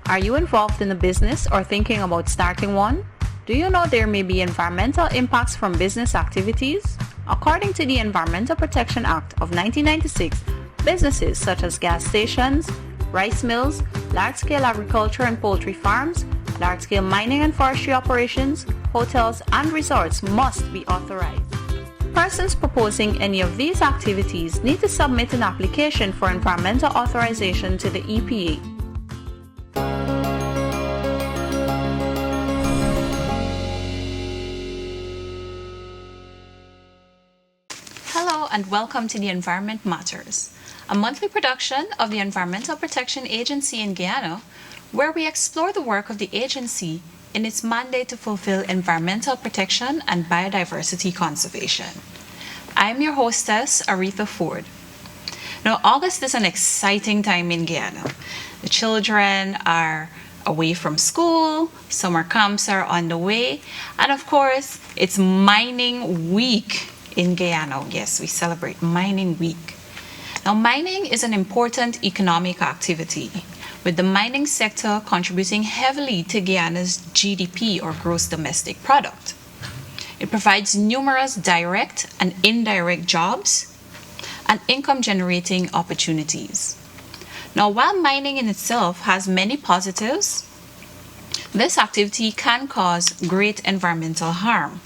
Are you involved in a business or thinking about starting one? Do you know there may be environmental impacts from business activities? According to the Environmental Protection Act of 1996, businesses such as gas stations, rice mills, large-scale agriculture and poultry farms, large-scale mining and forestry operations, hotels, and resorts must be authorized. Persons proposing any of these activities need to submit an application for environmental authorization to the EPA. Hello and welcome to the Environment Matters, a monthly production of the Environmental Protection Agency in Guyana, where we explore the work of the agency in its mandate to fulfill environmental protection and biodiversity conservation. I'm your hostess, Aretha Ford. Now, August is an exciting time in Guyana. The children are away from school, summer camps are on the way, and of course, it's mining week in Guyana. Yes, we celebrate Mining Week. Now, mining is an important economic activity, with the mining sector contributing heavily to Guyana's GDP or gross domestic product. It provides numerous direct and indirect jobs and income generating opportunities. Now, while mining in itself has many positives, this activity can cause great environmental harm.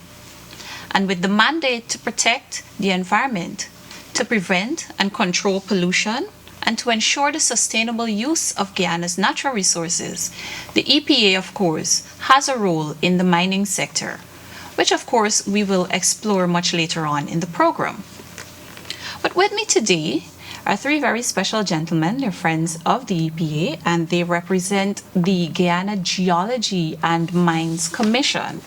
And with the mandate to protect the environment, to prevent and control pollution, and to ensure the sustainable use of Guyana's natural resources, the EPA, of course, has a role in the mining sector, which, of course, we will explore much later on in the program. But with me today are three very special gentlemen. They're friends of the EPA, and they represent the Guyana Geology and Mines Commission.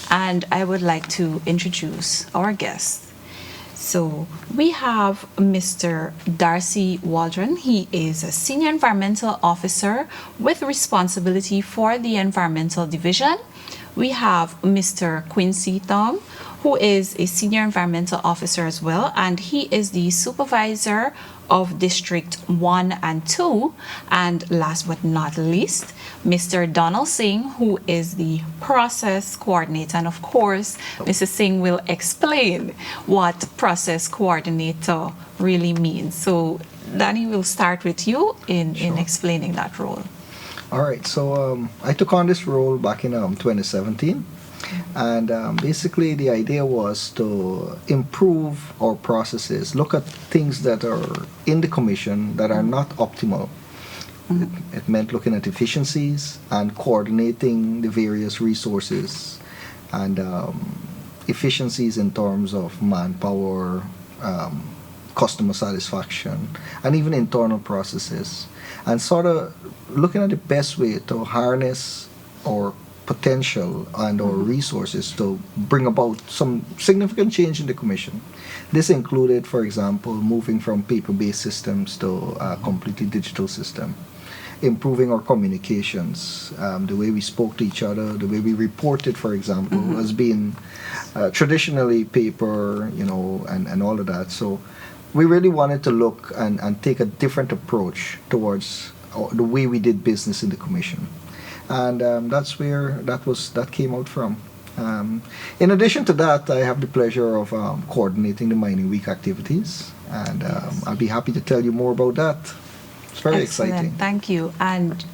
And I would like to introduce our guests. So we have Mr. Darcy Waldron. He is a Senior Environmental Officer with responsibility for the Environmental Division. We have Mr. Quincy Thom, who is a Senior Environmental Officer as well, and he is the Supervisor of District 1 and 2. And last but not least, Mr. Donald Singh, who is the Process Coordinator. And of course, Mr. Singh will explain what Process Coordinator really means. So, Danny, we'll start with you in explaining that role. All right, so I took on this role back in 2017, and basically the idea was to improve our processes, look at things that are in the commission that are not optimal. It meant looking at efficiencies and coordinating the various resources and efficiencies in terms of manpower, customer satisfaction, and even internal processes, and sort of looking at the best way to harness our potential and our resources to bring about some significant change in the commission. This included, for example, moving from paper-based systems to a completely digital system, improving our communications, the way we spoke to each other, the way we reported, for example, has been traditionally paper, and all of that. So we really wanted to look and take a different approach towards the way we did business in the commission. And that's where that came out from. In addition to that, I have the pleasure of coordinating the Mining Week activities, and I'll be happy to tell you more about that. It's very exciting. Thank you. And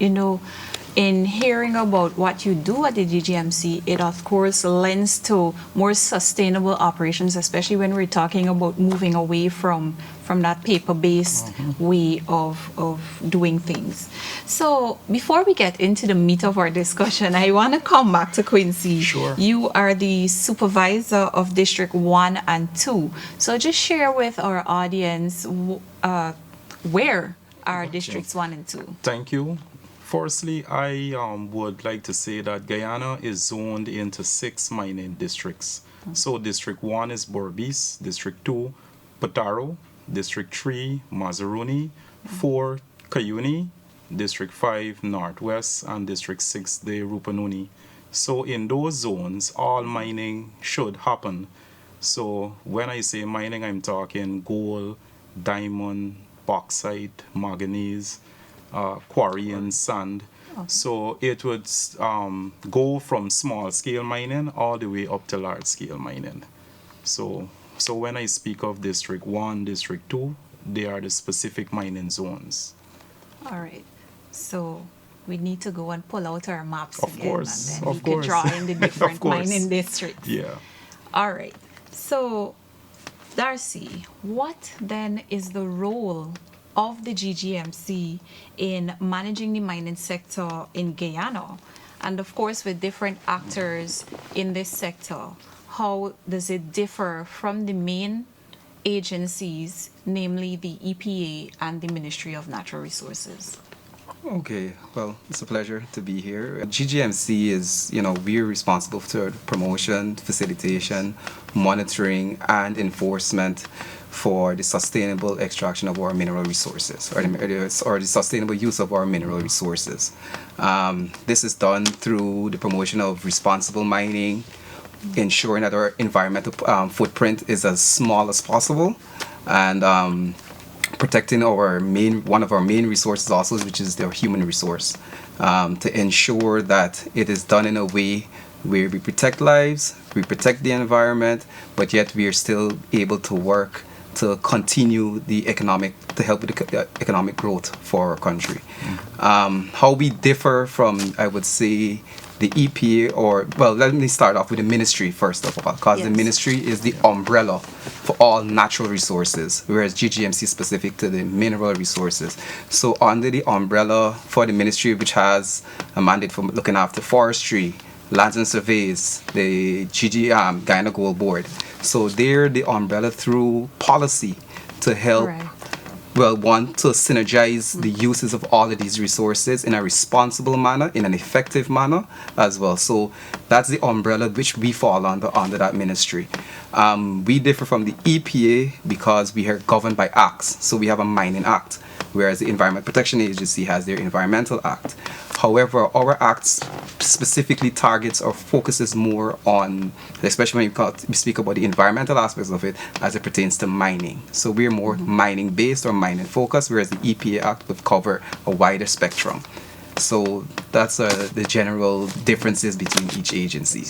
in hearing about what you do at the DGMC, it of course lends to more sustainable operations, especially when we're talking about moving away from that paper-based way of doing things. So before we get into the meat of our discussion, I want to come back to Quincy. Sure. You are the supervisor of District 1 and 2. So just share with our audience where are Districts 1 and 2? Thank you. Firstly, I would like to say that Guyana is zoned into 6 mining districts. So District 1 is Borbis, District 2, Pataro, District 3, Mazaruni, 4, Cayuni, District 5, Northwest, and District 6, the Rupanuni. So in those zones, all mining should happen. So when I say mining, I'm talking gold, diamond, bauxite, manganese, quarry and sand. So it would go from small scale mining all the way up to large scale mining. So, so when I speak of District 1, District 2, they are the specific mining zones. All right. So we need to go and pull out our maps Of again, and course, then we of can course, draw in the of different course. mining districts. Yeah. All right. So, Darcy, what then is the role of the GGMC in managing the mining sector in Guyana? And of course, with different actors in this sector, how does it differ from the main agencies, namely the EPA and the Ministry of Natural Resources? Okay, well, it's a pleasure to be here. GGMC is, we're responsible for promotion, facilitation, monitoring, and enforcement for the sustainable extraction of our mineral resources, or the sustainable use of our mineral resources. This is done through the promotion of responsible mining, ensuring that our environmental footprint is as small as possible, and protecting one of our main resources also, which is the human resource, to ensure that it is done in a way where we protect lives, we protect the environment, but yet we are still able to work to continue to help with the economic growth for our country. How we differ from, I would say, the EPA, let me start off with the ministry first of all, because the Yes. ministry is the umbrella for all natural resources, whereas GGMC is specific to the mineral resources. So under the umbrella for the ministry, which has a mandate for looking after forestry, lands and surveys, the Guyana Gold Board. So they're the umbrella through policy to help, Right. one, to synergize the uses of all of these resources in a responsible manner, in an effective manner as well. So that's the umbrella which we fall under that ministry. We differ from the EPA because we are governed by acts. So we have a mining act, whereas the Environment Protection Agency has their Environmental Act. However, our acts specifically targets or focuses more on, especially when we speak about the environmental aspects of it, as it pertains to mining. So we're more mining based or mining focused, whereas the EPA Act would cover a wider spectrum. So that's the general differences between each agency.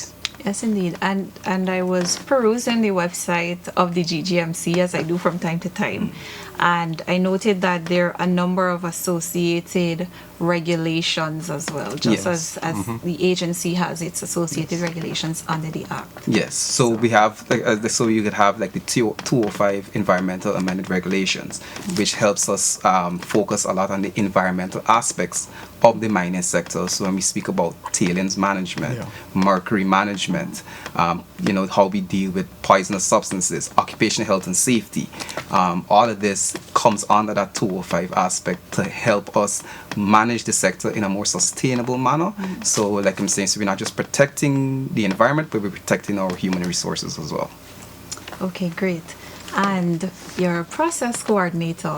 Yes, indeed. And I was perusing the website of the GGMC, as I do from time to time, and I noted that there are a number of associated regulations as well, just Yes. as the agency has its associated regulations under the Act. Yes, so we have, so you could have like the 205 environmental amended regulations, which helps us focus a lot on the environmental aspects of the mining sector. So when we speak about tailings management, mercury management, how we deal with poisonous substances, occupational health and safety, all of this comes under that 205 aspect to help us manage the sector in a more sustainable manner. So like I'm saying, so we're not just protecting the environment, but we're protecting our human resources as well. Okay, great. And your process coordinator,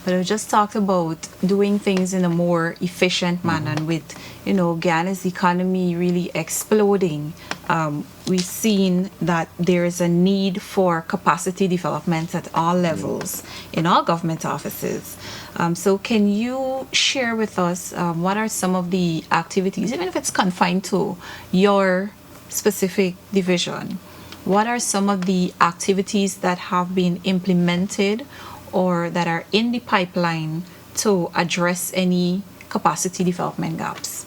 but I just talked about doing things in a more efficient manner, and with Guyana's economy really exploding, we've seen that there is a need for capacity development at all levels in all government offices. So can you share with us what are some of the activities, even if it's confined to your specific division? What are some of the activities that have been implemented or that are in the pipeline to address any capacity development gaps?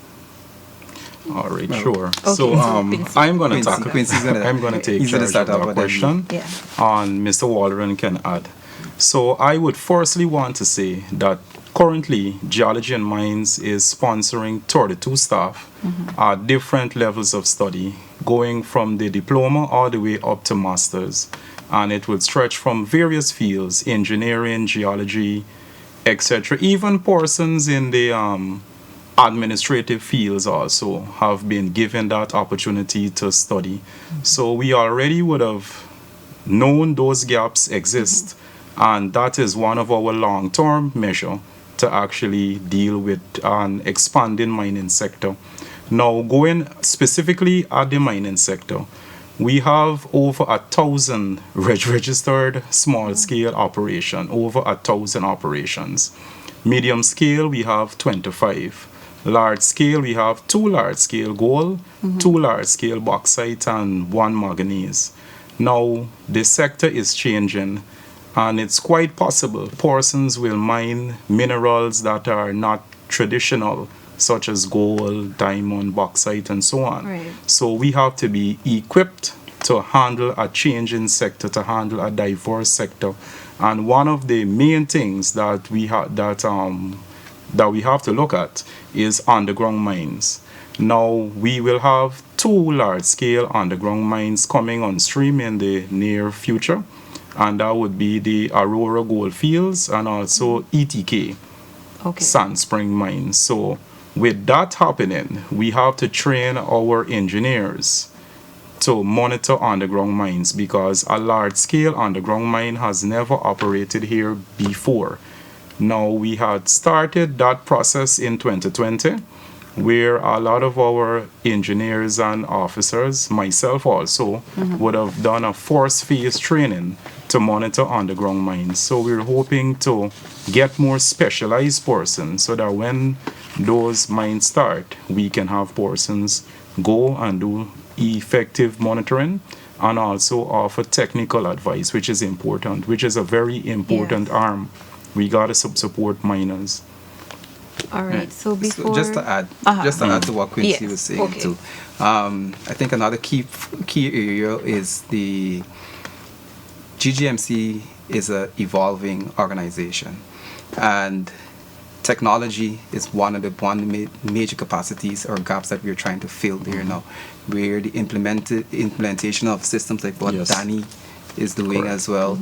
All right, Well, sure. Okay, So Quincy. I'm going to Quincy- talk. Quincy's gonna- I'm going to take he's gonna charge start of off that with that. question, Yeah. and Mr. Waldron can add. So I would firstly want to say that currently Geology and Mines is sponsoring 32 staff at different levels of study, going from the diploma all the way up to masters, and it would stretch from various fields: engineering, geology, etc. Even persons in the administrative fields also have been given that opportunity to study. So we already would have known those gaps exist, and that is one of our long-term measure to actually deal with an expanding mining sector. Now, going specifically at the mining sector, we have over 1,000 registered small-scale operation, over 1,000 operations. Medium scale, we have 25. large scale, we have 2 large scale gold, 2 large scale bauxite, and 1 manganese. Now, the sector is changing, and it's quite possible persons will mine minerals that are not traditional, such as gold, diamond, bauxite, and so on. Right. So we have to be equipped to handle a changing sector, to handle a diverse sector. And one of the main things that we have to look at is underground mines. Now we will have 2 large-scale underground mines coming on stream in the near future, and that would be the Aurora Gold Fields and also ETK, Okay. Sand Spring Mines. So with that happening, we have to train our engineers to monitor underground mines, because a large scale underground mine has never operated here before. Now, we had started that process in 2020, where a lot of our engineers and officers, myself also, would have done a force phase training to monitor underground mines. So we're hoping to get more specialized persons so that when those mines start, we can have persons go and do effective monitoring and also offer technical advice, which is important, which is a very important Yes. arm. We gotta support miners. All right. So So before just to add, to what Quincy Yes, was saying okay. too, I think another key area is the GGMC is a evolving organization, and technology is one of the major capacities or gaps that we're trying to fill there now, where the implementation of systems like what Yes. Danny is doing Correct. as well,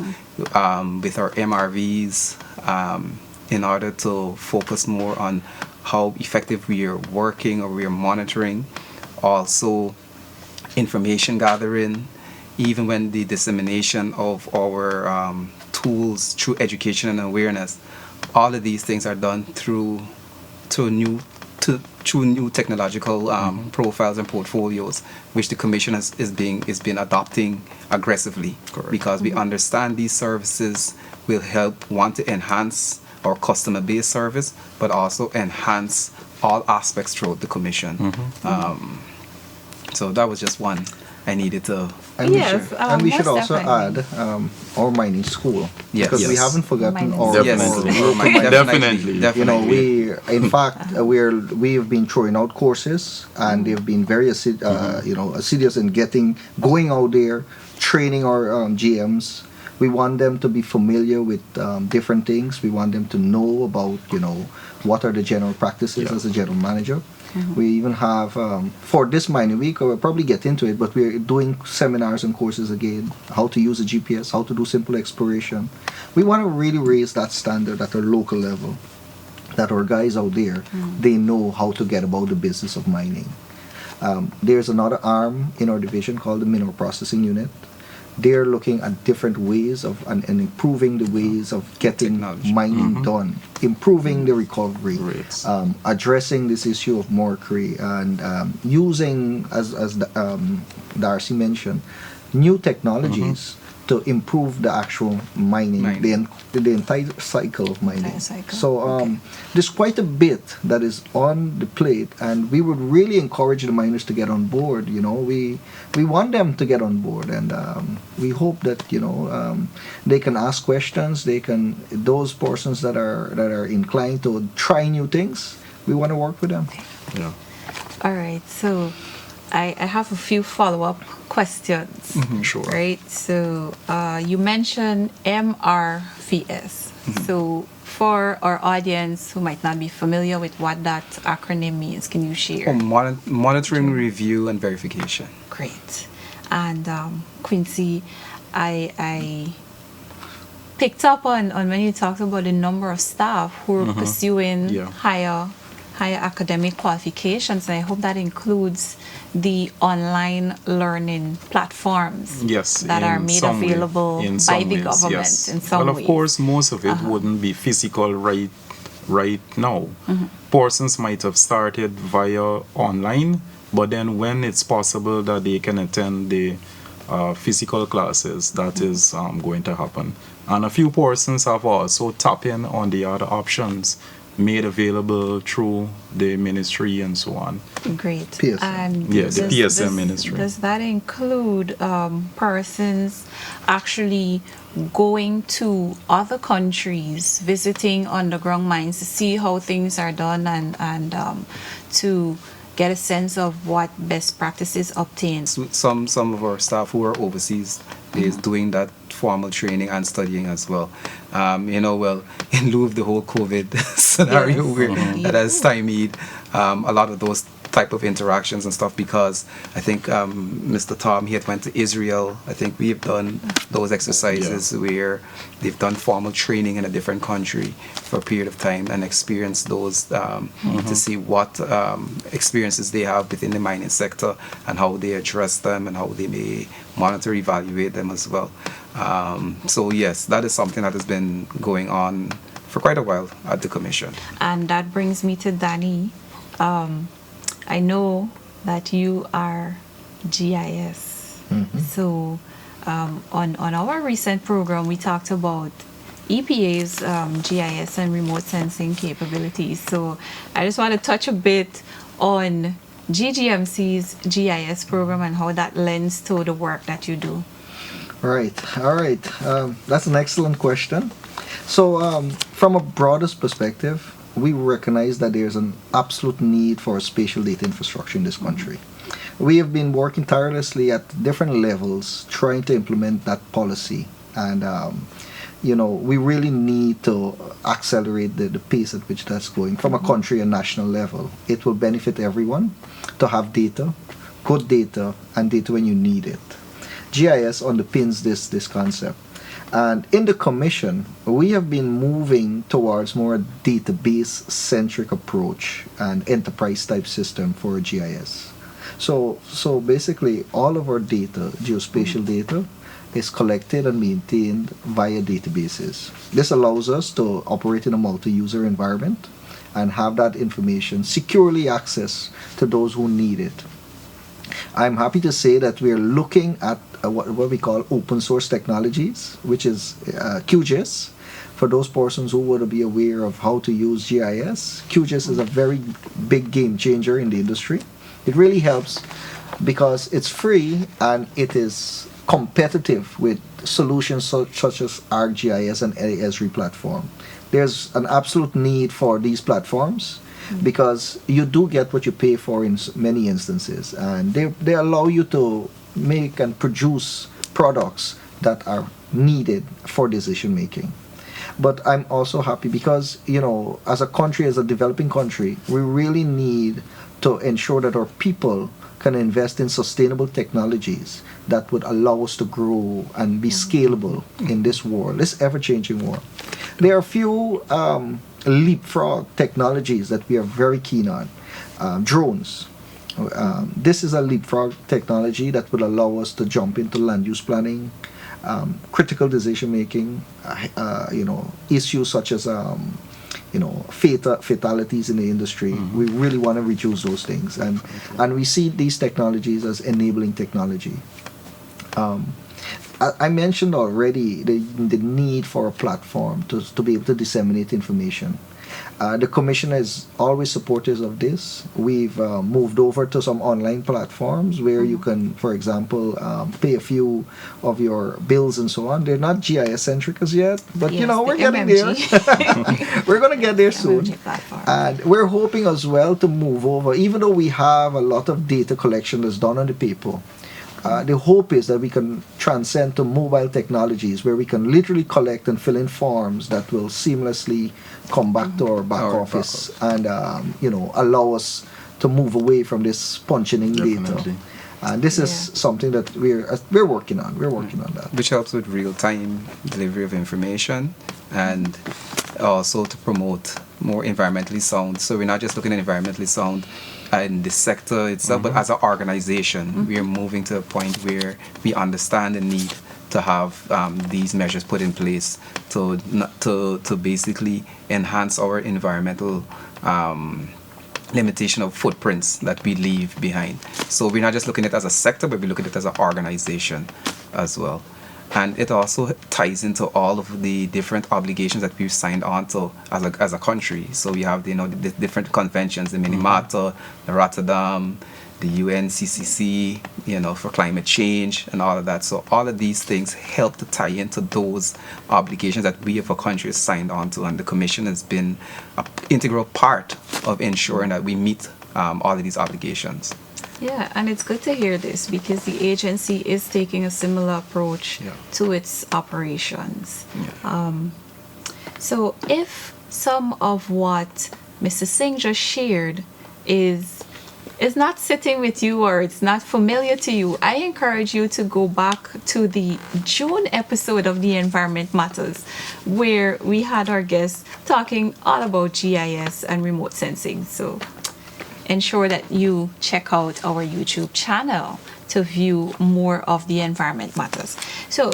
with our MRVs, in order to focus more on how effective we are working or we are monitoring, also information gathering, even when the dissemination of our tools through education and awareness. All of these things are done through new technological profiles and portfolios, which the commission is been adopting aggressively. Correct. Because we understand these services will help want to enhance our customer base service, but also enhance all aspects throughout the commission. So that was just one I needed to. And Yes, we should most also definitely. add our mining school, Yes. because we Yes. haven't forgotten Mining our, school. Definitely. Yes, our Definitely. You know, in fact, we've been throwing out courses, and they've been very assiduous in going out there, training our GMs. We want them to be familiar with different things. We want them to know about, what are the general practices Yeah. as a general manager. We even have, for this mining week, we'll probably get into it, but we're doing seminars and courses again, how to use a GPS, how to do simple exploration. We want to really raise that standard at a local level, that our guys out there, they know how to get about the business of mining. There's another arm in our division called the Mineral Processing Unit. They're looking at different ways of and improving the ways of getting Technology. mining done, improving the recovery, Rates. addressing this issue of mercury, and using, as Darcy mentioned, new technologies to improve the actual mining, Mining. the entire cycle of mining. Entire cycle, So okay. there's quite a bit that is on the plate, and we would really encourage the miners to get on board. We want them to get on board, and we hope that they can ask questions. Those persons that are inclined to try new things, we want to work with them. Yeah. All right. So I have a few follow-up questions. Sure. Right. So you mentioned MRVS. So for our audience who might not be familiar with what that acronym means, can you share? Monitoring, review, and verification. Great. And Quincy, I picked up on when you talked about the number of staff who are pursuing Yeah. higher academic qualifications, and I hope that includes the online learning platforms Yes, that are in made some way. available In by some the ways, government yes. in some Well, ways. of course, most of it wouldn't be physical right now. Persons might have started via online, but then when it's possible that they can attend the physical classes, that is going to happen. And a few persons have also tapped in on the other options, made available through the ministry and so on. Great. PSM. And Yes, the PSM ministry. Does that include persons actually going to other countries, visiting underground mines to see how things are done and to get a sense of what best practices obtained? Some of our staff who are overseas is doing that formal training and studying as well. Well, in lieu of the whole COVID scenario Yes, where indeed. that has stymied a lot of those type of interactions and stuff, because I think Mr. Tom, he had went to Israel. I think we've done those exercises where they've done formal training in a different country for a period of time and experienced those to see what experiences they have within the mining sector and how they address them and how they may monitor, evaluate them as well. So yes, that is something that has been going on for quite a while at the Commission. And that brings me to Danny. I know that you are GIS. So on our recent program, we talked about EPA's GIS and remote sensing capabilities. So I just want to touch a bit on GGMC's GIS program and how that lends to the work that you do. Right. All right. That's an excellent question. So, from a broadest perspective, we recognize that there's an absolute need for a spatial data infrastructure in this country. We have been working tirelessly at different levels trying to implement that policy. And, we really need to accelerate the pace at which that's going from a country and national level. It will benefit everyone to have data, good data, and data when you need it. GIS underpins this concept. And in the Commission, we have been moving towards more a database-centric approach and enterprise-type system for GIS. So basically, all of our data, geospatial data, is collected and maintained via databases. This allows us to operate in a multi-user environment and have that information securely accessed to those who need it. I'm happy to say that we're looking at what we call open source technologies, which is QGIS. For those persons who would be aware of how to use GIS, QGIS is a very big game changer in the industry. It really helps because it's free and it is competitive with solutions such as ArcGIS and Esri platform. There's an absolute need for these platforms because you do get what you pay for in many instances, and they allow you to make and produce products that are needed for decision making. But I'm also happy because, as a country, as a developing country, we really need to ensure that our people can invest in sustainable technologies that would allow us to grow and be scalable in this world, this ever-changing world. There are a few leapfrog technologies that we are very keen on. Drones. This is a leapfrog technology that would allow us to jump into land use planning, critical decision making, issues such as fatalities in the industry. We really want to reduce those things, and we see these technologies as enabling technology. I mentioned already the need for a platform to be able to disseminate information. The Commission is always supporters of this. We've moved over to some online platforms where you can, for example, pay a few of your bills and so on. They're not GIS-centric as yet, but Yes, we're the getting MMG. there. We're going to get there soon. MMG platform. And we're hoping as well to move over, even though we have a lot of data collection that's done on the paper. The hope is that we can transcend to mobile technologies where we can literally collect and fill in forms that will seamlessly come back to our back office and allow us to move away from this punching in data. And this is something that we're working on. We're working on that. Which helps with real-time delivery of information and also to promote more environmentally sound. So we're not just looking at environmentally sound in the sector itself, but as an organization, we are moving to a point where we understand the need to have these measures put in place to basically enhance our environmental limitation of footprints that we leave behind. So we're not just looking at it as a sector, but we look at it as an organization as well. And it also ties into all of the different obligations that we've signed on to as a country. So we have, the different conventions, the Minamata, the Rotterdam, the UNCCC, for climate change and all of that. So all of these things help to tie into those obligations that we as a country has signed on to. And the Commission has been an integral part of ensuring that we meet all of these obligations. Yeah, and it's good to hear this because the agency is taking a similar approach to its operations. So if some of what Mr. Singh just shared is not sitting with you or it's not familiar to you, I encourage you to go back to the June episode of the Environment Matters, where we had our guests talking all about GIS and remote sensing. So ensure that you check out our YouTube channel to view more of the Environment Matters. So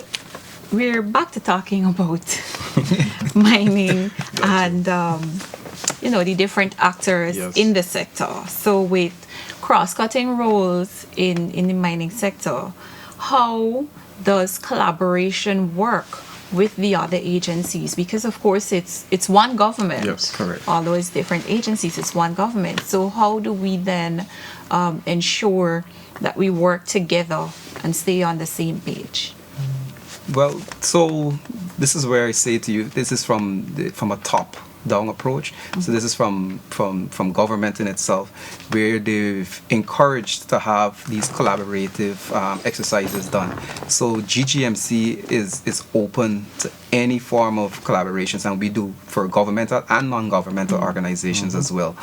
we're back to talking about mining and the different actors in the sector. So with cross-cutting roles in the mining sector, how does collaboration work with the other agencies? Because of course it's one government. Yes, correct. Although it's different agencies, it's one government. So how do we then ensure that we work together and stay on the same page? Well, so this is where I say to you, this is from a top down approach. So this is from government in itself, where they've encouraged to have these collaborative exercises done. So GGMC is open to any form of collaborations, and we do for governmental and non-governmental organizations as well.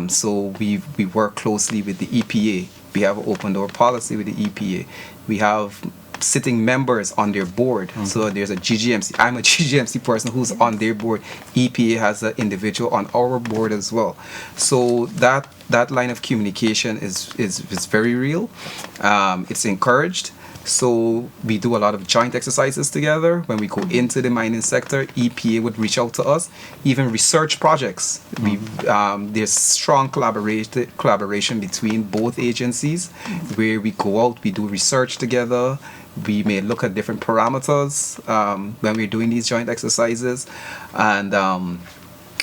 So we work closely with the EPA. We have an open door policy with the EPA. We have sitting members on their board. So there's a GGMC. I'm a GGMC person who's on their board. EPA has an individual on our board as well. So that line of communication is very real. It's encouraged. So we do a lot of joint exercises together. When we go into the mining sector, EPA would reach out to us. Even research projects, there's strong collaboration between both agencies, where we go out, we do research together. We may look at different parameters when we're doing these joint exercises, and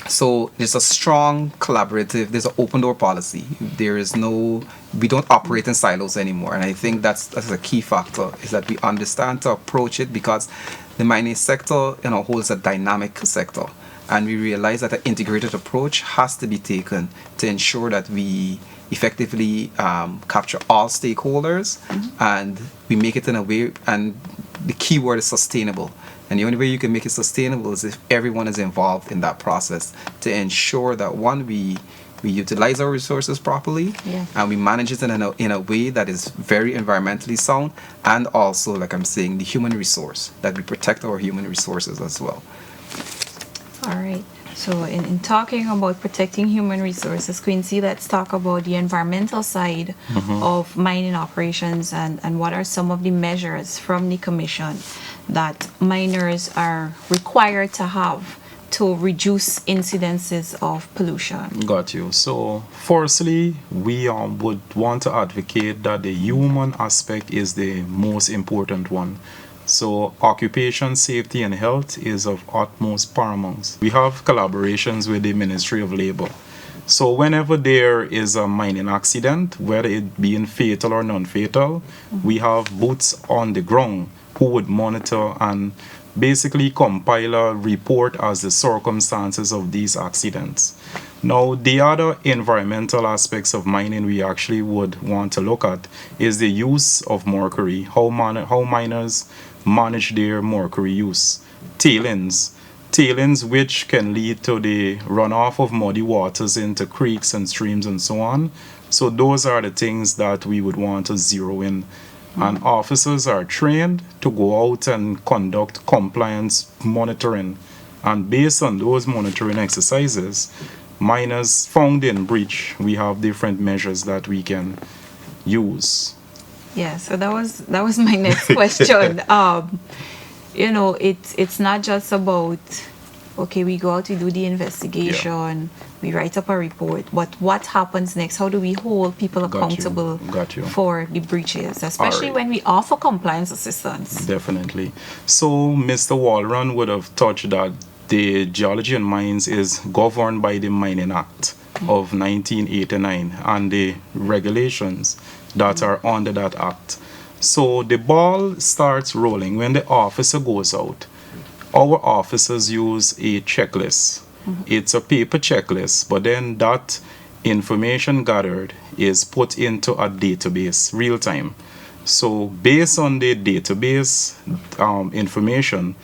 so there's a strong collaborative, there's an open door policy. We don't operate in silos anymore. And I think that's a key factor, is that we understand to approach it, because the mining sector, holds a dynamic sector. And we realize that an integrated approach has to be taken to ensure that we effectively capture all stakeholders, and we make it in a way, and the key word is sustainable. And the only way you can make it sustainable is if everyone is involved in that process, to ensure that, one, we utilize our resources properly, and we manage it in a way that is very environmentally sound, and also, like I'm saying, the human resource, that we protect our human resources as well. All right. So in talking about protecting human resources, Quincy, let's talk about the environmental side of mining operations, and what are some of the measures from the Commission that miners are required to have to reduce incidences of pollution. Got you. So, firstly, we would want to advocate that the human aspect is the most important one. So, occupation safety and health is of utmost paramount. We have collaborations with the Ministry of Labor. So, whenever there is a mining accident, whether it being fatal or non-fatal, we have boots on the ground who would monitor and basically compile a report as the circumstances of these accidents. Now, the other environmental aspects of mining we actually would want to look at is the use of mercury, how miners manage their mercury use. Tailings which can lead to the runoff of muddy waters into creeks and streams and so on. So those are the things that we would want to zero in. And officers are trained to go out and conduct compliance monitoring. And based on those monitoring exercises, miners found in breach, we have different measures that we can use. Yeah, so that was my next question. It's not just about okay, we go out, we do the investigation, we write up a report, but what happens next? How do we hold people accountable for the breaches, especially when we offer compliance assistance? Definitely. So Mr. Walron would have touched that the Geology and Mines is governed by the Mining Act of 1989 and the regulations that are under that act. So the ball starts rolling when the officer goes out. Our officers use a checklist. It's a paper checklist, but then that information gathered is put into a database real time. So based on the database information,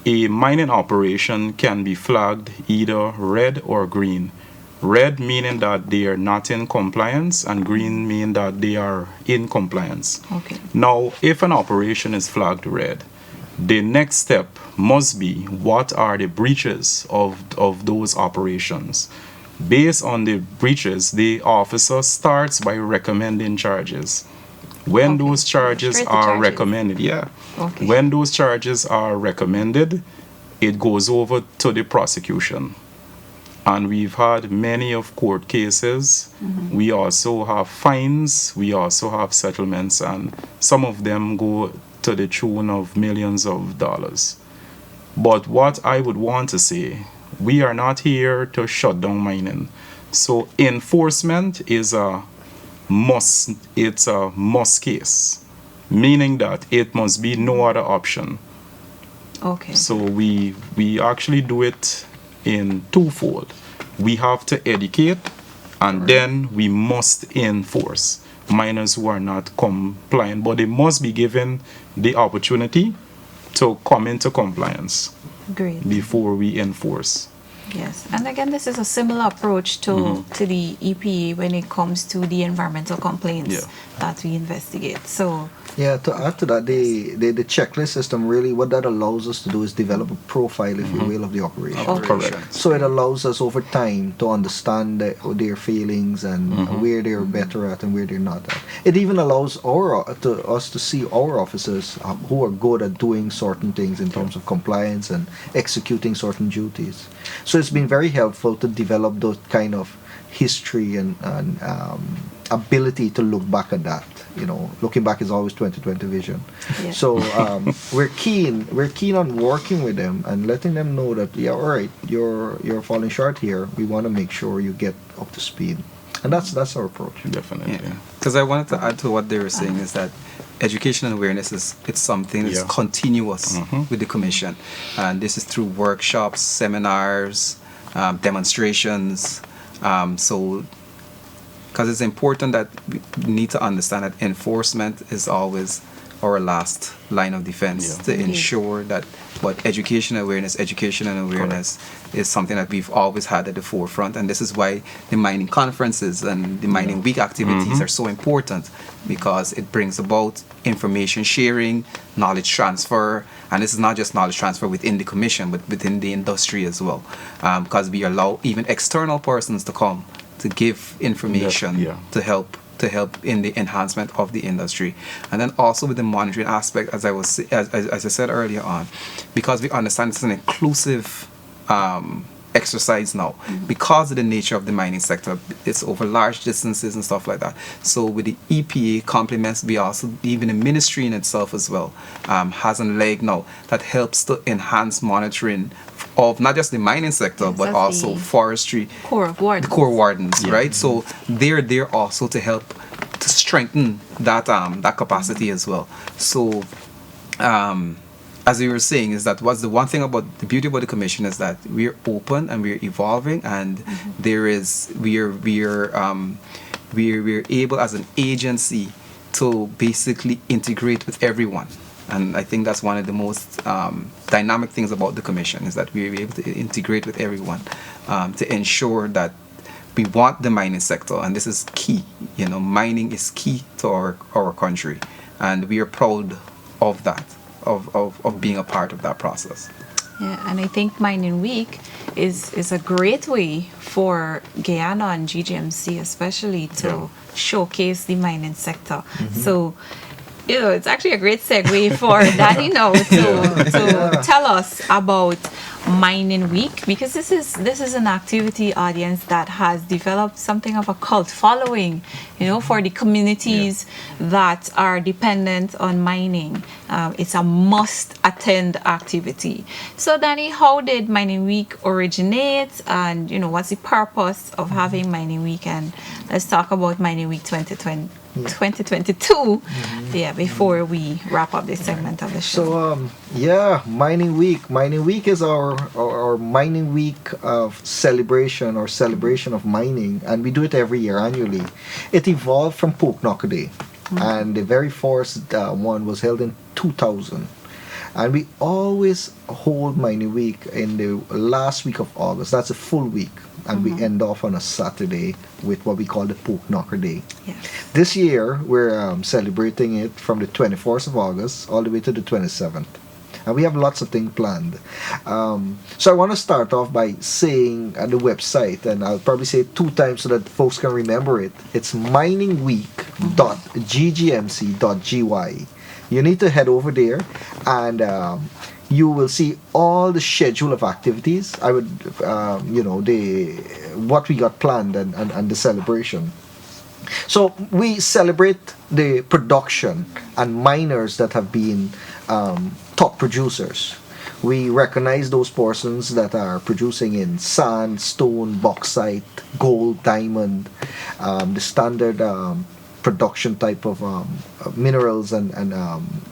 a mining operation can be flagged either red or green. Red meaning that they are not in compliance, and green meaning that they are in compliance. Okay. Now, if an operation is flagged red, the next step must be what are the breaches of those operations. Based on the breaches, the officer starts by recommending charges. When those charges are recommended, when those charges are recommended, it goes over to the prosecution. And we've had many of court cases. We also have fines, we also have settlements, and some of them go to the tune of millions of dollars. But what I would want to say, we are not here to shut down mining. So enforcement is a must, it's a must case, meaning that it must be no other option. Okay. So we actually do it in twofold. We have to educate, and then we must enforce miners who are not compliant, but they must be given the opportunity to come into compliance. Great. Before we enforce. Yes, and again, this is a similar approach to the EPA when it comes to the environmental complaints that we investigate. So to add to that, the checklist system, really what that allows us to do is develop a profile, if you will, of the operation. Correct. So it allows us over time to understand their failings and where they're better at and where they're not at. It even allows us to see our officers who are good at doing certain things in terms of compliance and executing certain duties. So it's been very helpful to develop those kind of history and ability to look back at that. You know, looking back is always 2020 vision. Yeah. So we're keen on working with them and letting them know that all right, you're falling short here. We want to make sure you get up to speed, and that's our approach. Definitely. Because I wanted to add to what they were saying is that education and awareness it's something that's continuous with the commission, and this is through workshops, seminars, demonstrations. So because it's important that we need to understand that enforcement is always our last line of defense to ensure that education and awareness is something that we've always had at the forefront. And this is why the mining conferences and the mining week activities are so important, because it brings about information sharing, knowledge transfer, and this is not just knowledge transfer within the commission but within the industry as well, because we allow even external persons to come to give information to help in the enhancement of the industry. And then also with the monitoring aspect, as I said earlier on, because we understand it's an inclusive exercise now, because of the nature of the mining sector, it's over large distances and stuff like that. So with the EPA complements, we also, even the ministry in itself as well, has a leg now that helps to enhance monitoring of not just the mining sector, but also forestry, core wardens, right? So they're there also to help to strengthen that capacity as well. So as we were saying, is that what's the one thing about the beauty about the commission is that we're open and we're evolving, and we're able as an agency to basically integrate with everyone. And I think that's one of the most dynamic things about the commission, is that we're able to integrate with everyone to ensure that we want the mining sector, and this is key. You know, mining is key to our country, and we are proud of that, of being a part of that process. Yeah, and I think Mining Week is a great way for Guyana and GGMC especially to showcase the mining sector. So, you know, it's actually a great segue for Danny now to tell us about Mining Week, because this is an activity, audience, that has developed something of a cult following, for the communities that are dependent on mining. It's a must attend activity. So Danny, how did Mining Week originate, and what's the purpose of having Mining Week? And let's talk about Mining Week 2020. 2022, before we wrap up this segment of the show. So mining week is our mining week of celebration of mining, and we do it every year annually. It evolved from Pork Knocker Day, and the very first one was held in 2000. And we always hold mining week in the last week of August. That's a full week, and we end off on a Saturday with what we call the Pork Knocker Day. Yes. This year, we're celebrating it from the 24th of August all the way to the 27th. And we have lots of things planned. So I want to start off by saying the website, and I'll probably say it 2 times so that folks can remember it. It's miningweek.ggmc.gy. You need to head over there, and you will see all the schedule of activities. I would, what we got planned and the celebration. So we celebrate the production and miners that have been top producers. We recognize those persons that are producing in sand, stone, bauxite, gold, diamond, the standard production type of minerals and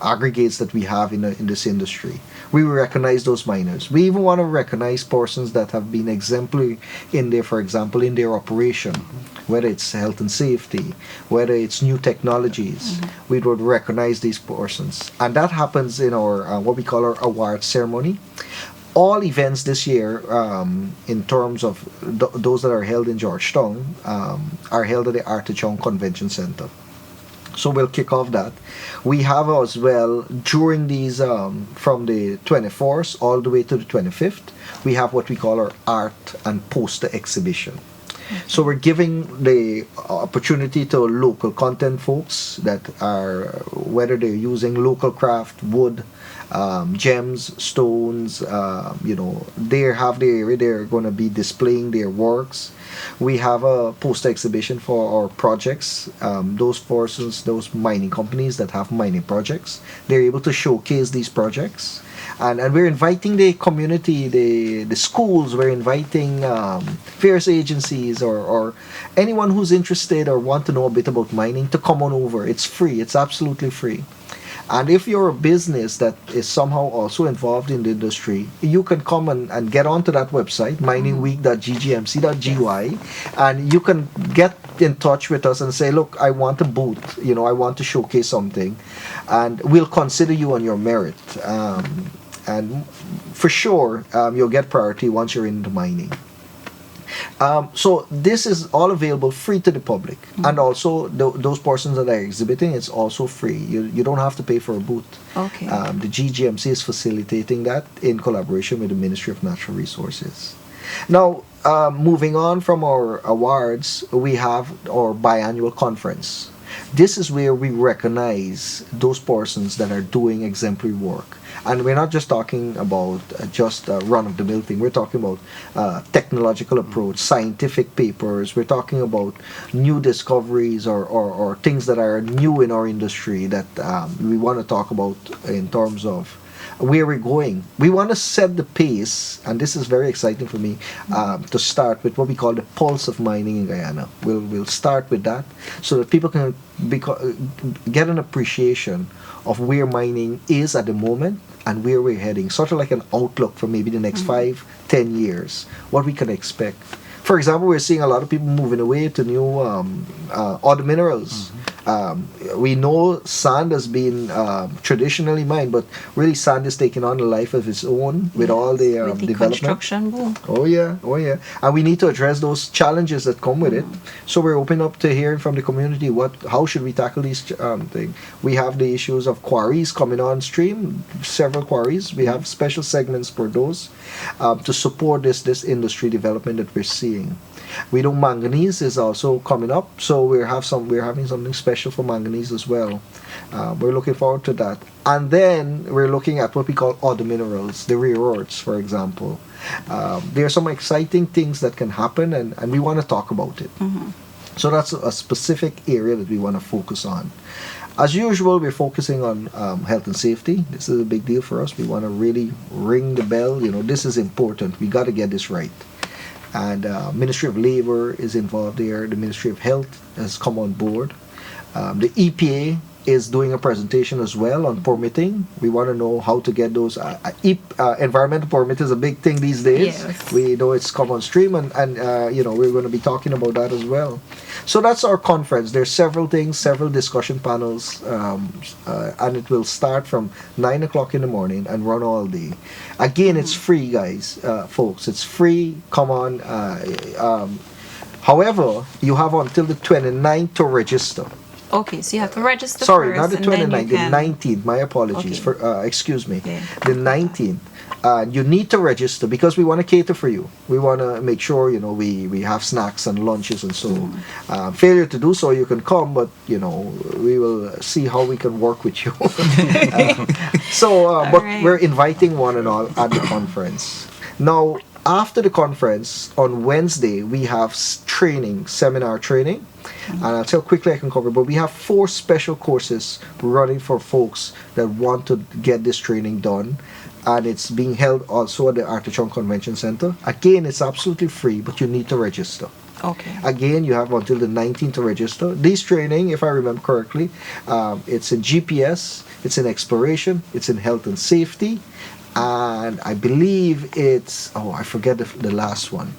aggregates that we have in this industry. We recognize those miners. We even want to recognize persons that have been exemplary in their, for example, in their operation, whether it's health and safety, whether it's new technologies. We would recognize these persons, and that happens in our what we call our award ceremony. All events this year, in terms of those that are held in Georgetown, are held at the Artichoke Convention Center. So we'll kick off that. We have as well, during these, from the 24th all the way to the 25th, we have what we call our art and poster exhibition. So we're giving the opportunity to local content folks that are, whether they're using local craft, wood, gems, stones, they have the area they're going to be displaying their works. We have a poster exhibition for our projects. Those persons, those mining companies that have mining projects, they're able to showcase these projects. And we're inviting the community, the schools, we're inviting various agencies or anyone who's interested or want to know a bit about mining to come on over. It's free. It's absolutely free. And if you're a business that is somehow also involved in the industry, you can come and get onto that website, miningweek.ggmc.gy, and you can get in touch with us and say, look, I want a booth, I want to showcase something, and we'll consider you on your merit. And for sure, you'll get priority once you're into mining. So this is all available free to the public, and also those persons that are exhibiting, it's also free. You don't have to pay for a booth. Okay. The GGMC is facilitating that in collaboration with the Ministry of Natural Resources. Now, moving on from our awards, we have our biannual conference. This is where we recognize those persons that are doing exemplary work. And we're not just talking about just run-of-the-mill thing. We're talking about technological approach, scientific papers. We're talking about new discoveries or things that are new in our industry that we want to talk about in terms of where we're going. We want to set the pace, and this is very exciting for me, to start with what we call the pulse of mining in Guyana. We'll start with that so that people can get an appreciation of where mining is at the moment and where we're heading, sort of like an outlook for maybe the next 5-10 years, what we can expect. For example, we're seeing a lot of people moving away to new other minerals. We know sand has been traditionally mined, but really sand is taking on a life of its own with all the with the development. construction boom. Oh yeah. And we need to address those challenges that come with it. So we're open up to hearing from the community how should we tackle these things. We have the issues of quarries coming on stream, several quarries. We have special segments for those to support this industry development that we're seeing. We know manganese is also coming up, so we're having something special for manganese as well. We're looking forward to that. And then we're looking at what we call other minerals, the rare earths, for example. There are some exciting things that can happen, and we want to talk about it. So that's a specific area that we want to focus on. As usual, we're focusing on health and safety. This is a big deal for us. We want to really ring the bell. You know, this is important. We got to get this right. And Ministry of Labor is involved there. The Ministry of Health has come on board. The EPA is doing a presentation as well on permitting. We want to know how to get those. Environmental permit is a big thing these days. Yes. We know it's come on stream, and you know, we're going to be talking about that as well. So that's our conference. There's several things, several discussion panels, and it will start from 9 o'clock in the morning and run all day. Again, it's free, guys, folks. It's free. Come on. However, you have until the 29th to register. Okay, so you have to register Sorry, first, not the and then 29th, you the can... 19th. My apologies. Okay. For excuse me. Yeah. The 19th. You need to register because we want to cater for you. We want to make sure, you know, we have snacks and lunches and so. Failure to do so, you can come, but you know, we will see how we can work with you. But right. we're inviting one and all at the conference. Now, after the conference on Wednesday, we have seminar training. And I'll tell quickly I can cover, but we have 4 special courses running for folks that want to get this training done. And it's being held also at the Artichoke Convention Center. Again, it's absolutely free, but you need to register. Okay. Again, you have until the 19th to register. This training, if I remember correctly, it's in GPS, it's in exploration, it's in health and safety, and I believe it's, I forget the last one.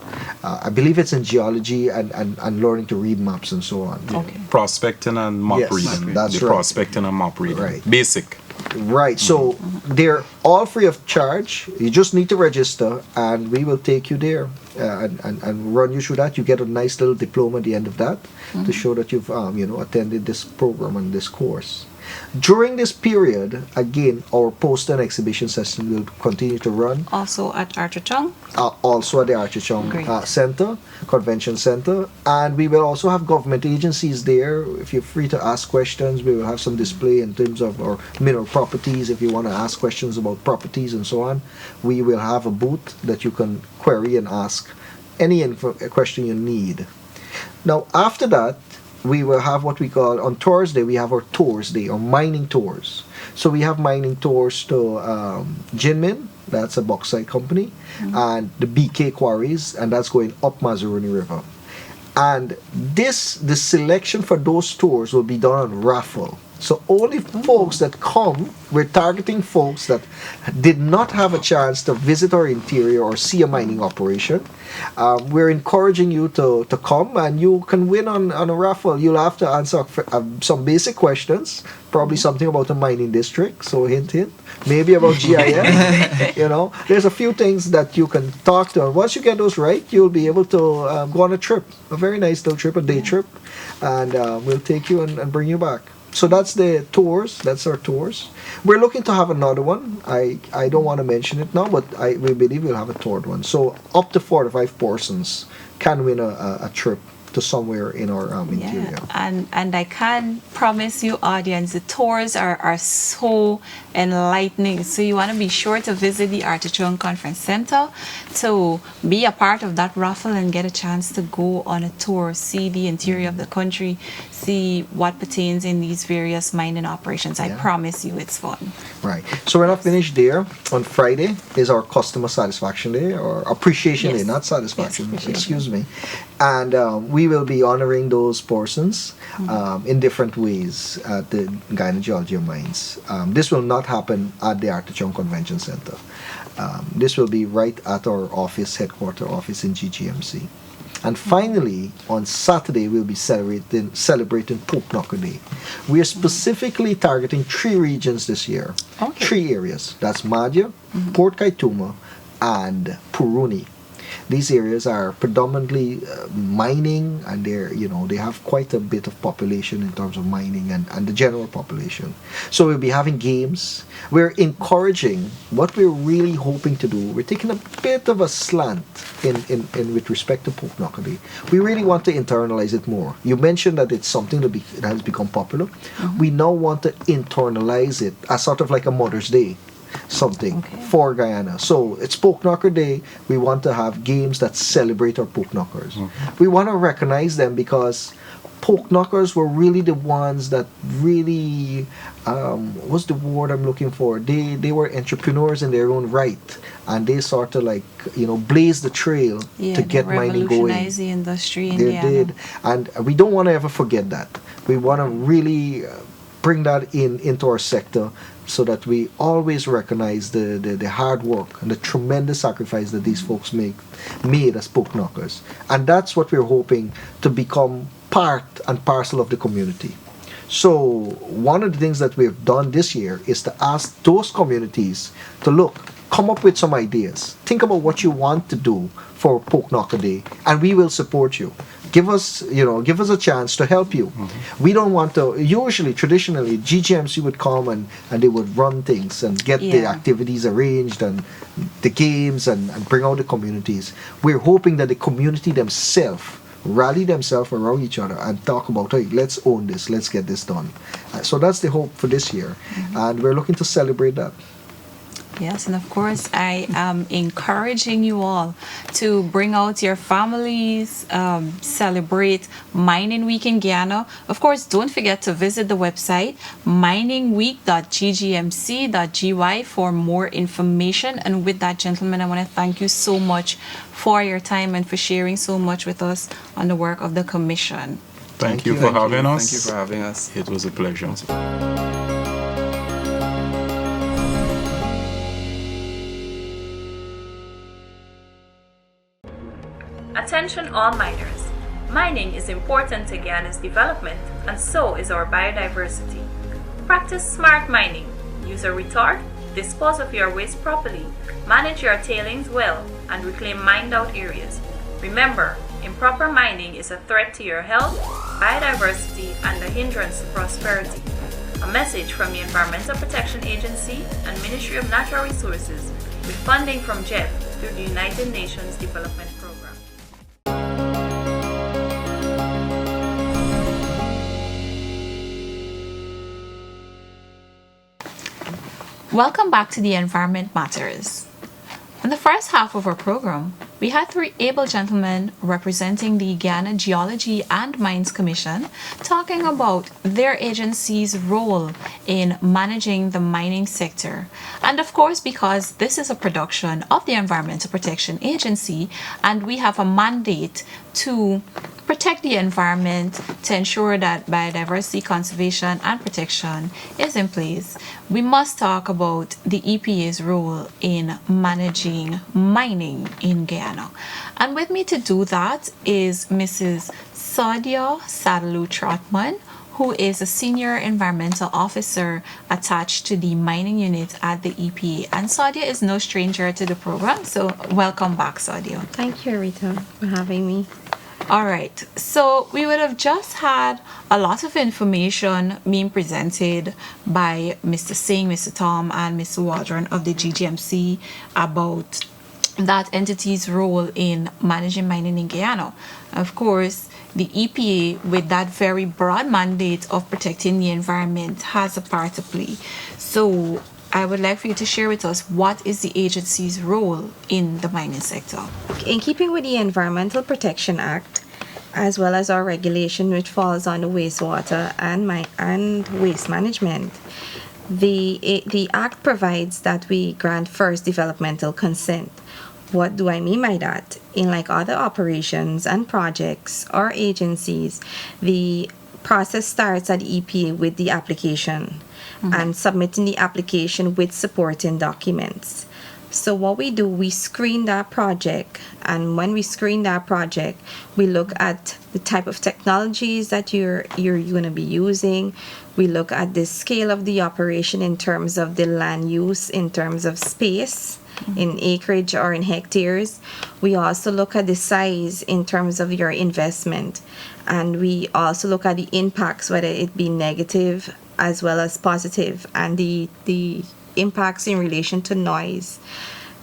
I believe it's in geology and learning to read maps and so on. Okay. Prospecting and map Yes, reading. that's The right. Prospecting and map reading. Right. Basic. Right, so they're all free of charge. You just need to register, and we will take you there and run you through that. You get a nice little diploma at the end of that to show that you've attended this program and this course. During this period, again, our poster and exhibition session will continue to run. Also at Artichoke? Also at the Artichoke Great. Center, Convention Center. And we will also have government agencies there. If you're free to ask questions, we will have some display in terms of our mineral properties. If you want to ask questions about properties and so on, we will have a booth that you can query and ask any question you need. Now, after that, we will have what we call, on Thursday, we have our tours day, or mining tours. So we have mining tours to Jinmin, that's a bauxite company, and the BK quarries, and that's going up Mazaruni River. And the selection for those tours will be done on raffle. So only folks that come, we're targeting folks that did not have a chance to visit our interior or see a mining operation. We're encouraging you to come, and you can win on a raffle. You'll have to answer some basic questions, probably something about a mining district, so hint, maybe about GIS. There's a few things that you can talk to. And once you get those right, you'll be able to go on a trip, a very nice little trip, a day trip, and we'll take you and bring you back. So that's the tours. That's our tours. We're looking to have another one. I don't want to mention it now, but we believe we'll have a third one. So up to 45 persons can win a trip to somewhere in our interior. And I can promise you, audience, the tours are so enlightening. So you want to be sure to visit the Artichoke Conference Center to be a part of that raffle and get a chance to go on a tour, see the interior of the country, see what pertains in these various mining operations. I promise you it's fun. Right. So we're not finished there. On Friday is our customer satisfaction day, or appreciation day, not satisfaction. Yes, excuse me. And we will be honoring those persons in different ways at the Guyana Geology Mines. This will not happen at the Artichoke Convention Center. This will be right at our headquarter office in GGMC. And finally, on Saturday, we'll be celebrating Pope Knuckle Day. We are specifically targeting 3 regions this year. Okay. 3 areas. That's Madhya, Port Kaituma, and Puruni. These areas are predominantly mining, and they have quite a bit of population in terms of mining and the general population. So we'll be having games. We're encouraging what we're really hoping to do. We're taking a bit of a slant in with respect to Pork Knuckle Day. We really want to internalize it more. You mentioned that it's something that has become popular. We now want to internalize it as sort of like a Mother's Day something for Guyana. So it's Pork Knocker Day. We want to have games that celebrate our pork knockers. We want to recognize them because pork knockers were really the ones that really what's the word I'm looking for? They were entrepreneurs in their own right, and they sort of like blaze the trail to get mining going. Revolutionize the industry in They Guyana. did, and we don't want to ever forget that. We want to really bring that into our sector, so that we always recognize the hard work and the tremendous sacrifice that these folks made as pork knockers. And that's what we're hoping to become part and parcel of the community. So one of the things that we've done this year is to ask those communities to come up with some ideas. Think about what you want to do for Pork Knocker Day, and we will support you. Give us a chance to help you. We don't want to. Usually, traditionally, GGMC would come and they would run things and get the activities arranged and the games and bring out the communities. We're hoping that the community themselves rally themselves around each other and talk about, hey, let's own this, let's get this done. So that's the hope for this year, and we're looking to celebrate that. Yes, and of course, I am encouraging you all to bring out your families, celebrate Mining Week in Guyana. Of course, don't forget to visit the website miningweek.ggmc.gy for more information. And with that, gentlemen, I want to thank you so much for your time and for sharing so much with us on the work of the Commission. Thank you for having us. Thank you for having us. It was a pleasure. Attention all miners. Mining is important to Guyana's development, and so is our biodiversity. Practice smart mining. Use a retort, dispose of your waste properly, manage your tailings well, and reclaim mined out areas. Remember, improper mining is a threat to your health, biodiversity, and a hindrance to prosperity. A message from the Environmental Protection Agency and Ministry of Natural Resources with funding from JEF through the United Nations Development Program. Welcome back to the Environment Matters. In the first half of our program, we had three able gentlemen representing the Guyana Geology and Mines Commission talking about their agency's role in managing the mining sector. And of course, because this is a production of the Environmental Protection Agency and we have a mandate to protect the environment, to ensure that biodiversity conservation and protection is in place, we must talk about the EPA's role in managing mining in Guyana. And with me to do that is Mrs. Sadia Sadalou Trotman, who is a senior environmental officer attached to the mining unit at the EPA. And Sadia is no stranger to the program, so welcome back, Sadia. Thank you, Rita, for having me. All right, so we would have just had a lot of information being presented by Mr. Singh, Mr. Tom, and Mr. Waldron of the GGMC about that entity's role in managing mining in Guyana. Of course, the EPA, with that very broad mandate of protecting the environment, has a part to play. So I would like for you to share with us what is the agency's role in the mining sector. In keeping with the Environmental Protection Act, as well as our regulation which falls on the wastewater and waste management, the Act provides that we grant first developmental consent. What do I mean by that? In like other operations and projects or agencies, the process starts at EPA with the application and submitting the application with supporting documents. So what we do, we screen that project, and when we screen that project, we look at the type of technologies that you're going to be using. We look at the scale of the operation in terms of the land use, in terms of space, in acreage or in hectares. We also look at the size in terms of your investment, and we also look at the impacts, whether it be negative as well as positive, and the impacts in relation to noise,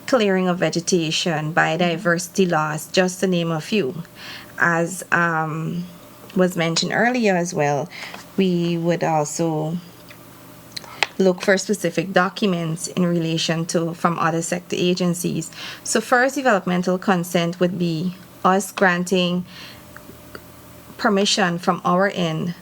clearing of vegetation, biodiversity loss, just to name a few. As was mentioned earlier as well, we would also look for specific documents in relation to from other sector agencies. So first developmental consent would be us granting permission from our end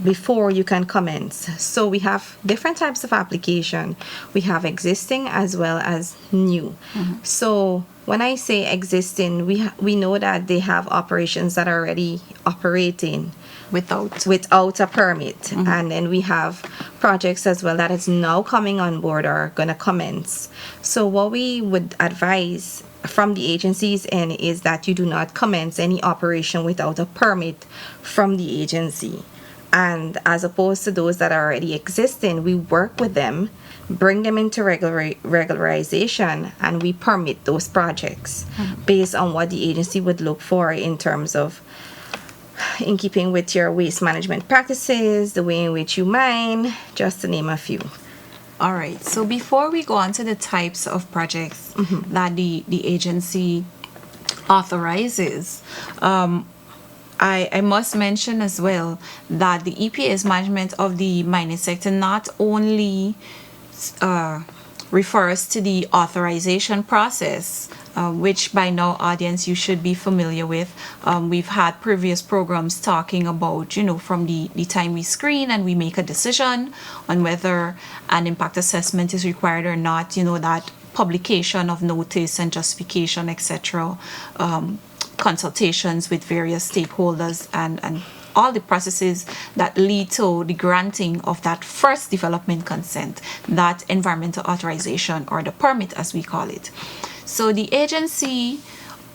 before you can commence. So we have different types of application. We have existing as well as new. So when I say existing, we know that they have operations that are already operating without a permit. And then we have projects as well that is now coming on board or are going to commence. So what we would advise from the agency's end is that you do not commence any operation without a permit from the agency. And as opposed to those that are already existing, we work with them, bring them into regularization, and we permit those projects based on what the agency would look for in terms of in keeping with your waste management practices, the way in which you mine, just to name a few. All right. So before we go on to the types of projects that the agency authorizes, I must mention as well that the EPA's management of the mining sector not only refers to the authorization process, which by now, audience, you should be familiar with. We've had previous programs talking about, from the time we screen and we make a decision on whether an impact assessment is required or not, that publication of notice and justification, etc., consultations with various stakeholders and all the processes that lead to the granting of that first development consent, that environmental authorization, or the permit as we call it. So the agency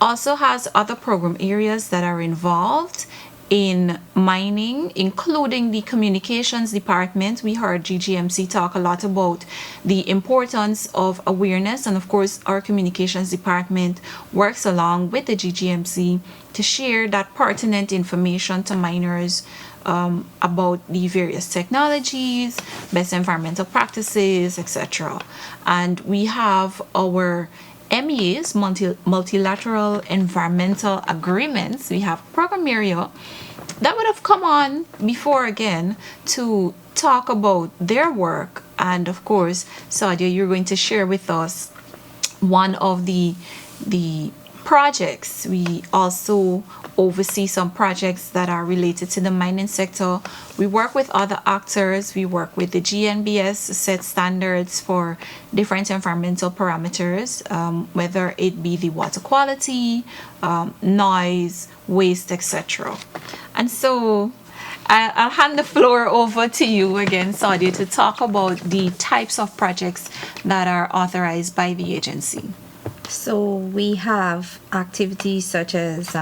also has other program areas that are involved in mining, including the communications department. We heard GGMC talk a lot about the importance of awareness, and of course our communications department works along with the GGMC to share that pertinent information to miners about the various technologies, best environmental practices, etc. And we have our MEAs, multilateral environmental agreements. We have program area that would have come on before again to talk about their work. And of course, Sadia, you're going to share with us one of the projects. We also oversee some projects that are related to the mining sector. We work with other actors. We work with the GNBS to set standards for different environmental parameters, whether it be the water quality, noise, waste, etc. And so I'll hand the floor over to you again, Sadia, to talk about the types of projects that are authorized by the agency. So we have activities such as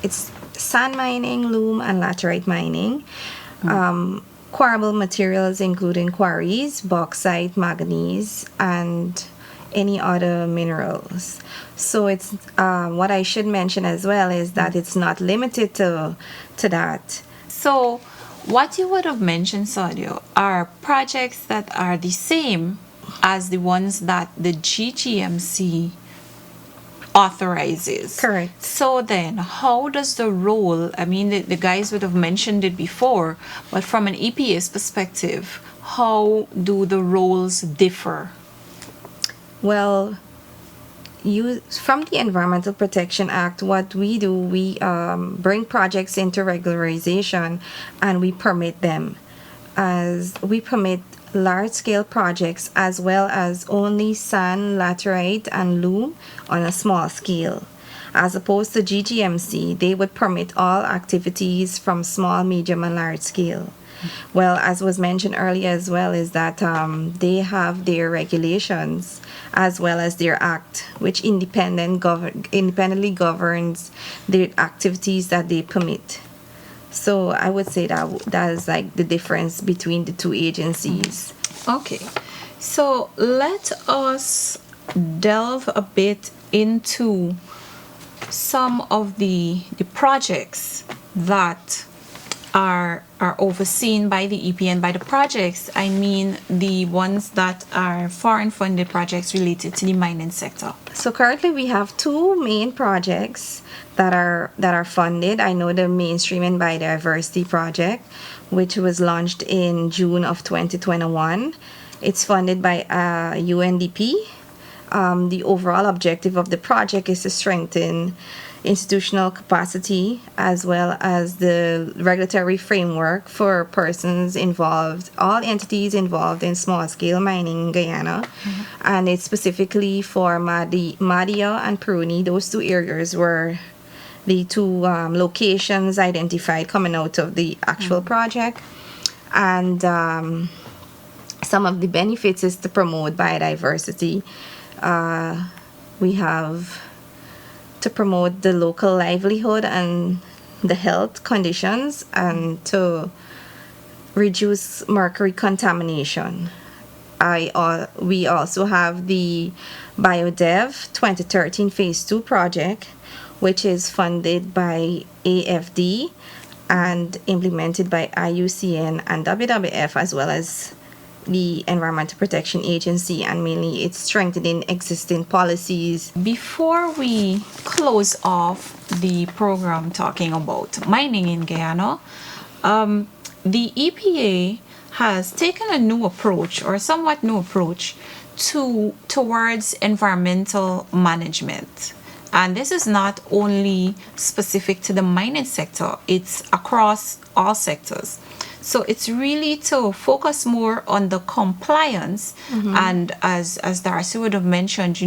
it's sand mining, loam, and laterite mining. Quarryable materials including quarries, bauxite, manganese, and any other minerals. So it's what I should mention as well is that it's not limited to that. So what you would have mentioned, Sadio, are projects that are the same as the ones that the GGMC authorizes. Correct. So then, how does the role, I mean, the guys would have mentioned it before, but from an EPA's perspective, how do the roles differ? Well, from the Environmental Protection Act, what we do, we bring projects into regularization and we permit them. As we permit large-scale projects as well as only sand, laterite, and loam on a small scale. As opposed to GGMC, they would permit all activities from small, medium, and large scale. Well, as was mentioned earlier as well, is that they have their regulations as well as their act, which independently governs the activities that they permit. So I would say that that is like the difference between the two agencies. Okay, so let us delve a bit into some of the projects that are overseen by the EP, and by the projects I mean the ones that are foreign funded projects related to the mining sector. So currently we have two main projects that are funded. I know the Mainstreaming Biodiversity Project, which was launched in June of 2021. It's funded by UNDP. The overall objective of the project is to strengthen institutional capacity as well as the regulatory framework for persons involved, all entities involved in small scale mining in Guyana. And it's specifically for Madia and Pruni. Those two areas were the two locations identified coming out of the actual project. And some of the benefits is to promote biodiversity. We have to promote the local livelihood and the health conditions, and to reduce mercury contamination. We also have the BioDev 2013 Phase 2 project, which is funded by AFD and implemented by IUCN and WWF, as well as the Environmental Protection Agency, and mainly it's strengthening existing policies. Before we close off the program talking about mining in Guyana, the EPA has taken a new approach, or somewhat new approach, towards environmental management. And this is not only specific to the mining sector, it's across all sectors. So it's really to focus more on the compliance, and as Darcy would have mentioned,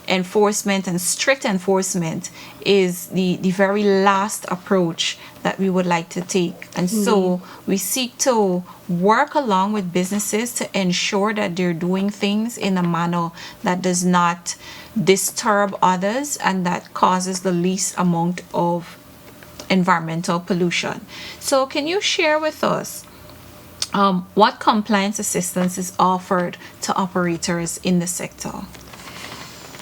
enforcement and strict enforcement is the very last approach that we would like to take. And so we seek to work along with businesses to ensure that they're doing things in a manner that does not disturb others and that causes the least amount of environmental pollution. So can you share with us what compliance assistance is offered to operators in the sector?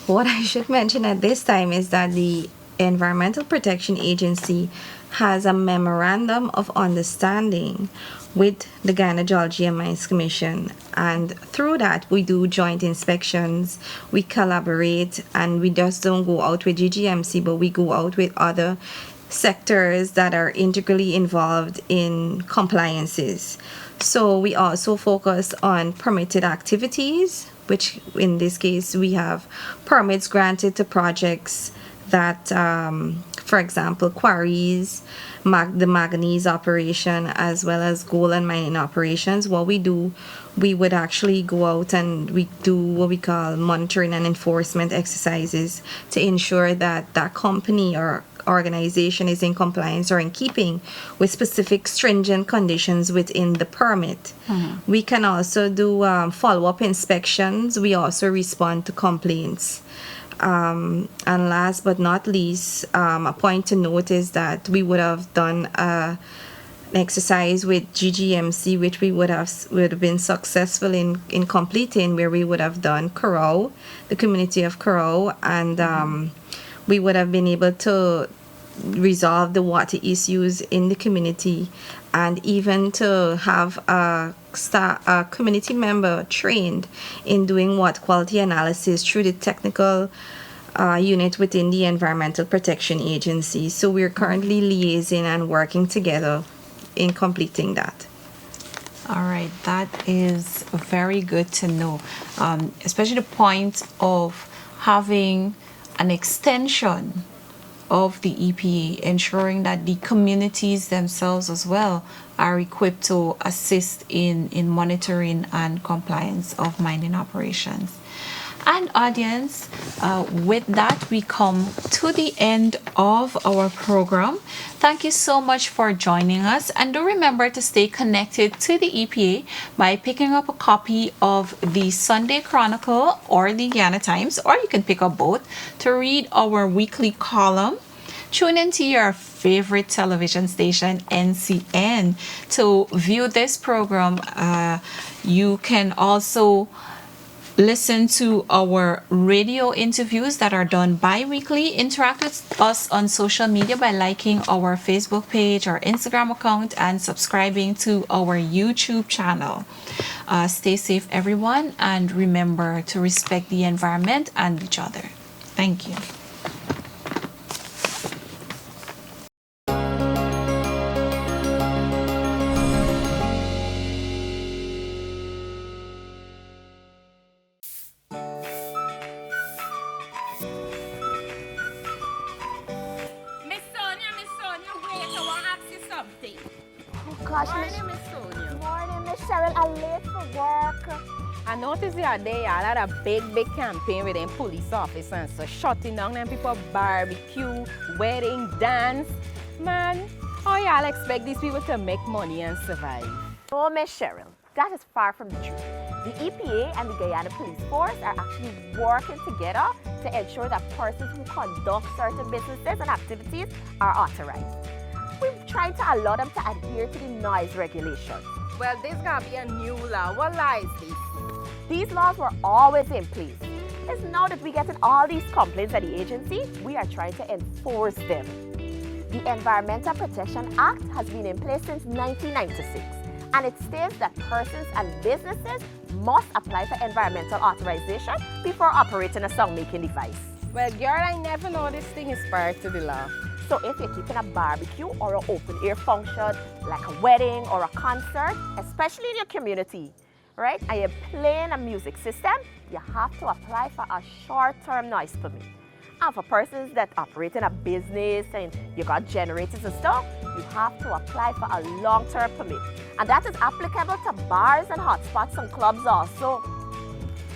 What I should mention at this time is that the Environmental Protection Agency has a memorandum of understanding with the Guyana Geology and Mines Commission, and through that we do joint inspections, we collaborate, and we just don't go out with GGMC, but we go out with other sectors that are integrally involved in compliances. So we also focus on permitted activities, which in this case we have permits granted to projects that, for example, quarries, the manganese operation, as well as gold and mining operations. What we do, we would actually go out and we do what we call monitoring and enforcement exercises to ensure that that company or organization is in compliance or in keeping with specific stringent conditions within the permit. We can also do follow-up inspections. We also respond to complaints. And last but not least, a point to note is that we would have done an exercise with GGMC, which we would have been successful in completing, where we would have done Corau, the community of Corau, and we would have been able to resolve the water issues in the community, and even to have a community member trained in doing water quality analysis through the technical unit within the Environmental Protection Agency. So we're currently liaising and working together in completing that. All right, that is very good to know, especially the point of having an extension of the EPA, ensuring that the communities themselves as well are equipped to assist in monitoring and compliance of mining operations. And audience, with that, we come to the end of our program. Thank you so much for joining us. And do remember to stay connected to the EPA by picking up a copy of the Sunday Chronicle or the Guyana Times, or you can pick up both to read our weekly column. Tune into your favorite television station, NCN, to view this program. You can also listen to our radio interviews that are done bi-weekly. Interact with us on social media by liking our Facebook page, our Instagram account, and subscribing to our YouTube channel. Stay safe, everyone, and remember to respect the environment and each other. Thank you. Miss Sonia, wait, I want to ask you something. Oh gosh, Morning, Miss Sonia. Morning, Miss Cheryl. I'm late for work. I noticed the other day y'all had a big campaign with them police officers, so shutting down them people barbecue, wedding, dance. Man, how y'all expect these people to make money and survive? Oh, Miss Cheryl, that is far from the truth. The EPA and the Guyana Police Force are actually working together to ensure that persons who conduct certain businesses and activities are authorized. We've tried to allow them to adhere to the noise regulations. Well, this gonna be a new law. What law is this? These laws were always in place. It's now that we're getting all these complaints at the agency, we are trying to enforce them. The Environmental Protection Act has been in place since 1996, and it states that persons and businesses must apply for environmental authorization before operating a sound-making device. Well, girl, I never know this thing is part of the law. So if you're keeping a barbecue or an open-air function, like a wedding or a concert, especially in your community, right, and you're playing a music system, you have to apply for a short-term noise permit. And for persons that operate in a business and you got generators and stuff, you have to apply for a long-term permit. And that is applicable to bars and hotspots and clubs also.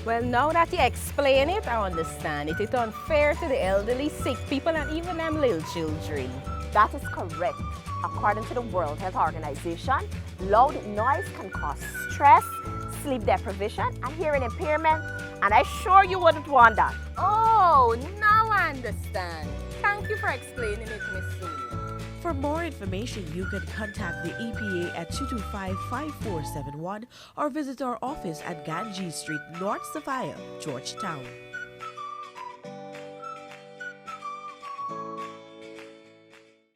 Well, now that you explain it, I understand it. It's unfair to the elderly, sick people, and even them little children. That is correct. According to the World Health Organization, loud noise can cause stress, sleep deprivation, and hearing impairment. And I'm sure you wouldn't want that. Oh, now I understand. Thank you for explaining it, Miss Sonia. For more information, you can contact the EPA at 225-5471 or visit our office at Ganges Street, North Sophia, Georgetown.